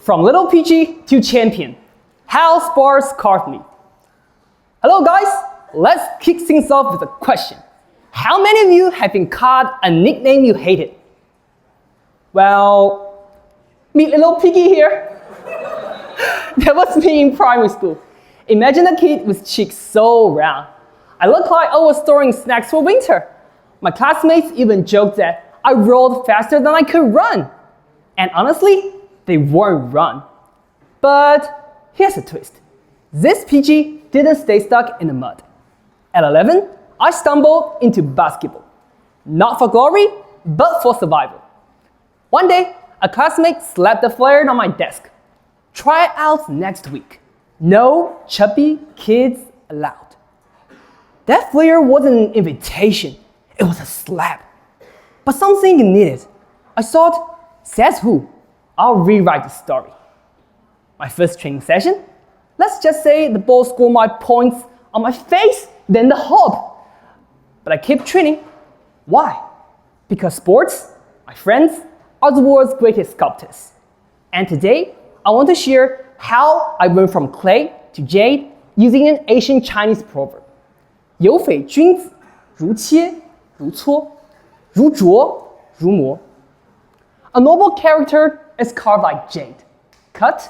From little Piggy to champion, how sports carved me. Hello guys, let's kick things off with a question. How many of you have been called a nickname you hated? Well, meet little Piggy here. That was me in primary school. Imagine a kid with cheeks so round. I looked like I was storing snacks for winter. My classmates even joked that I rolled faster than I could run. And honestly, they weren't run. But here's a twist. This Piggy didn't stay stuck in the mud. At 11, I stumbled into basketball. Not for glory, but for survival. One day, a classmate slapped a flyer on my desk. Tryouts next week. No chubby kids allowed. That flyer wasn't an invitation. It was a slap. But something needed. I thought, says who? I'll rewrite the story. My first training session, let's just say the ball scored my points on my face, then the hop. But I kept training. Why? Because sports, my friends, are the world's greatest sculptors. And today, I want to share how I went from clay to jade using an ancient Chinese proverb. 有匪君子，如切如磋，如琢如磨. A noble character is carved like jade, cut,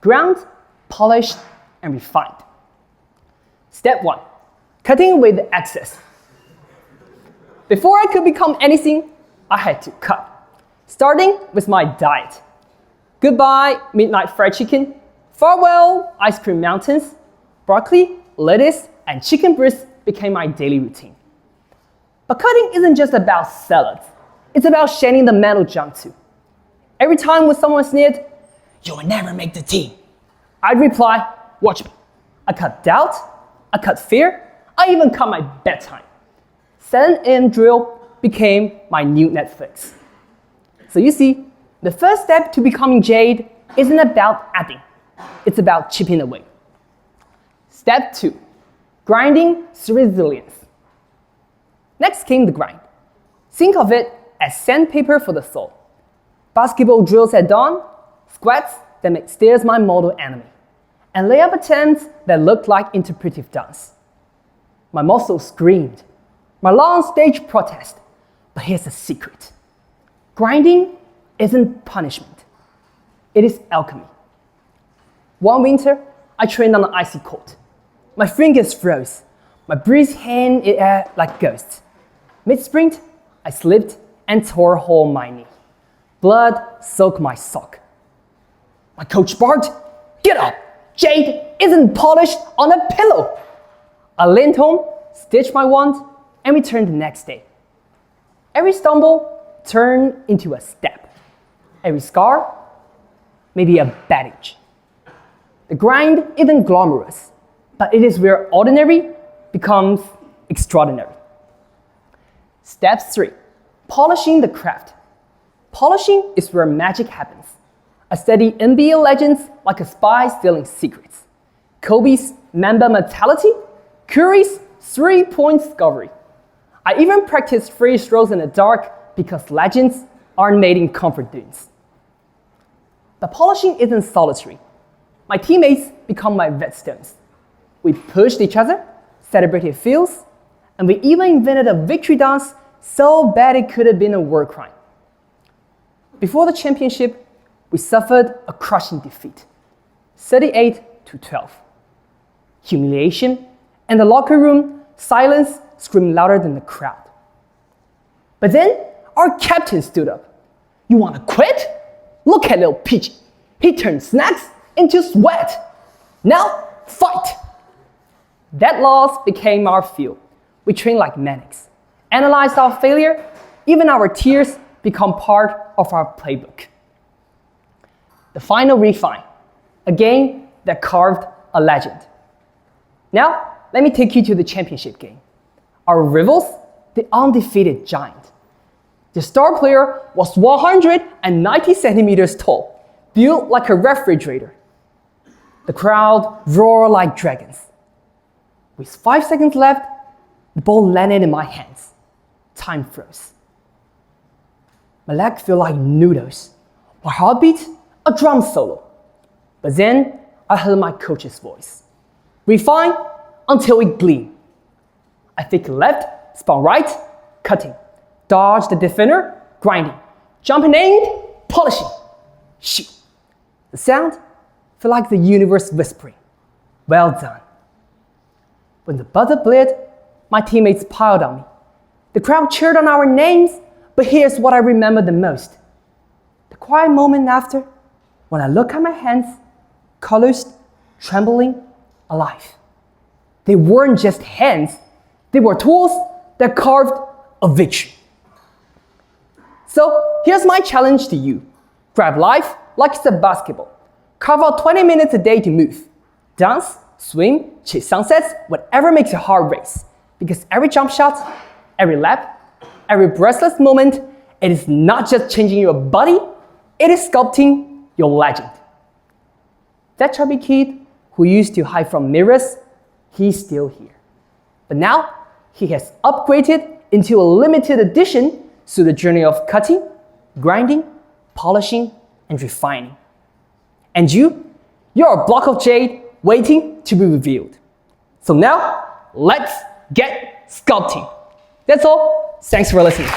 ground, polished, and refined. Step 1. Cutting away the excess. Before I could become anything, I had to cut. Starting with my diet. Goodbye midnight fried chicken, farewell ice cream mountains, broccoli, lettuce, and chicken breast became my daily routine. But cutting isn't just about salads. It's about shedding the mental junk too. Every time when someone sneered, "You will never make the team," I'd reply, "Watch me." I cut doubt, I cut fear, I even cut my bedtime. 7 a.m. drill became my new Netflix. So you see, the first step to becoming jade isn't about adding. It's about chipping away. Step 2. Grinding through resilience. Next came the grind. Think of it as sandpaper for the soul. Basketball drills at dawn, squats that make stairs my mortal enemy, and layup attempts that looked like interpretive dance. My muscles screamed. My long stage protest. But here's the secret. Grinding isn't punishment. It is alchemy. One winter, I trained on an icy court. My fingers froze. My breath hung in air like ghosts. Mid-sprint, I slipped and tore a hole in my knee. Blood soaked my sock. My coach barked, "Get up! Jade isn't polished on a pillow!" I leaned home, stitched my wound, and returned the next day. Every stumble turned into a step. Every scar, maybe a bandage. The grind isn't glamorous, but it is where ordinary becomes extraordinary. Step 3. Polishing the craft. Polishing is where magic happens. I study NBA legends like a spy stealing secrets. Kobe's Mamba mentality, Curry's three-point discovery. I even practice free throws in the dark because legends aren't made in comfort zones. But polishing isn't solitary. My teammates become my whetstones. We pushed each other, celebrated feels, and we even invented a victory dance so bad it could have been a war crime. Before the championship, we suffered a crushing defeat, 38-12. Humiliation, and the locker room, silence screamed louder than the crowd. But then, our captain stood up. "You want to quit? Look at little Piggy. He turned snacks into sweat. Now, fight!" That loss became our fuel. We trained like maniacs, analyzed our failure, even our tears become part of our playbook. The final refine, a game that carved a legend. Now, let me take you to the championship game. Our rivals, the undefeated giant. The star player was 190 centimeters tall, built like a refrigerator. The crowd roared like dragons. With 5 seconds left, the ball landed in my hands. Time froze. My legs feel like noodles. My heartbeat, a drum solo. But then I heard my coach's voice. Refine until it gleam. I fake left, spun right, cutting. Dodge the defender, grinding. Jumping aimed, polishing. Shoot. The sound felt like the universe whispering. Well done. When the buzzer blared, my teammates piled on me. The crowd cheered on our names, but here's what I remember the most. The quiet moment after, when I look at my hands, colors, trembling, alive. They weren't just hands, they were tools that carved a victory. So here's my challenge to you. Grab life like it's a basketball. Carve out 20 minutes a day to move. Dance, swim, chase sunsets, whatever makes your heart race. Because every jump shot, every lap, every breathless moment, it is not just changing your body, it is sculpting your legend. That chubby kid who used to hide from mirrors, he's still here. But now, he has upgraded into a limited edition through the journey of cutting, grinding, polishing, and refining. And you're a block of jade waiting to be revealed. So now, let's get sculpting. That's all. Thanks for listening.